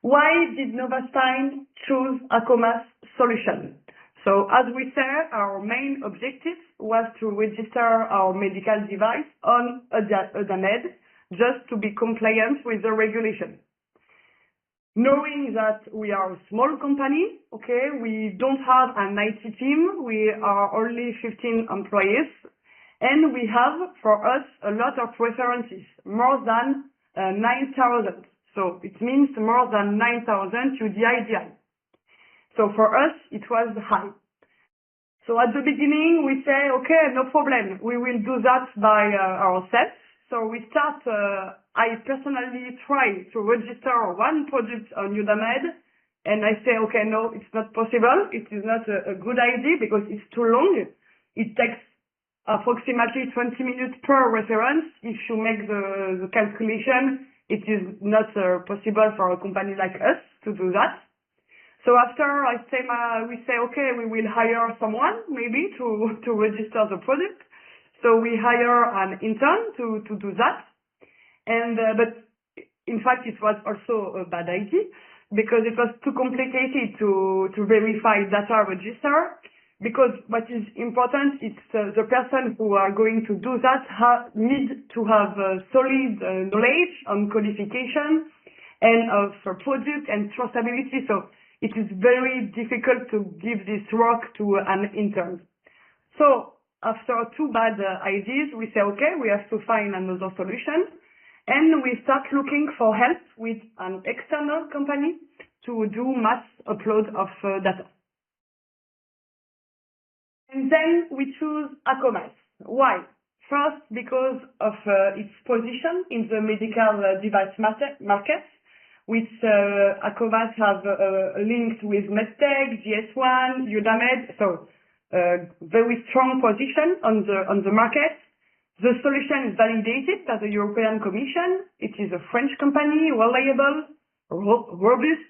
Why did Novaspine choose Ackomas solution? So as we said, our main objective was to register our medical device on EUDAMED just to be compliant with the regulation. Knowing that we are a small company, okay, we don't have an IT team, we are only 15 employees, and we have, for us, a lot of references, more than 9,000. So it means more than 9,000 UDI. So for us, it was high. So at the beginning, we say, okay, no problem. We will do that by ourselves. So we start, I personally try to register one product on EUDAMED, and I say, okay, no, it's not possible. It is not a good idea because it's too long. It takes approximately 20 minutes per reference. If you make the calculation, it is not possible for a company like us to do that. So after we say, okay, we will hire someone maybe to register the product. So we hire an intern to do that. And, but in fact, it was also a bad idea because it was too complicated to verify data register. Because what is important is the person who are going to do that need to have solid knowledge on codification and of product and traceability. So it is very difficult to give this work to an intern. So after two bad ideas, we say, okay, we have to find another solution. And we start looking for help with an external company to do mass upload of data. And then we choose Ackomas. Why? First, because of its position in the medical device market, which Ackomas have linked with MedTech, GS1, EUDAMED, so very strong position on the market. The solution is validated by the European Commission. It is a French company, reliable, robust,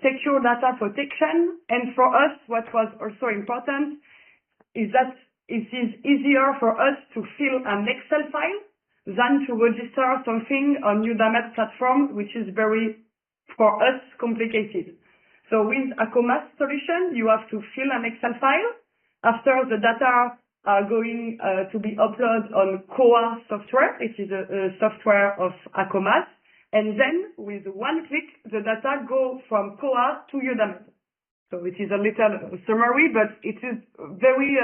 secure data protection. And for us, what was also important is that it is easier for us to fill an Excel file than to register something on EUDAMED platform, which is very, for us, complicated. So with Ackomas solution, you have to fill an Excel file. After the data are going to be uploaded on COA software, it is a software of Ackomas, and then with one click, the data go from COA to EUDAMED. So it is a little summary, but it is very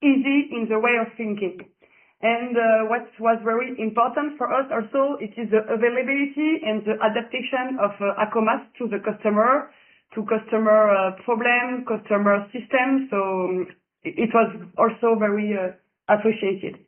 easy in the way of thinking. And what was very important for us also, it is the availability and the adaptation of Ackomas to the customer, to customer problem, customer system. So it was also very appreciated.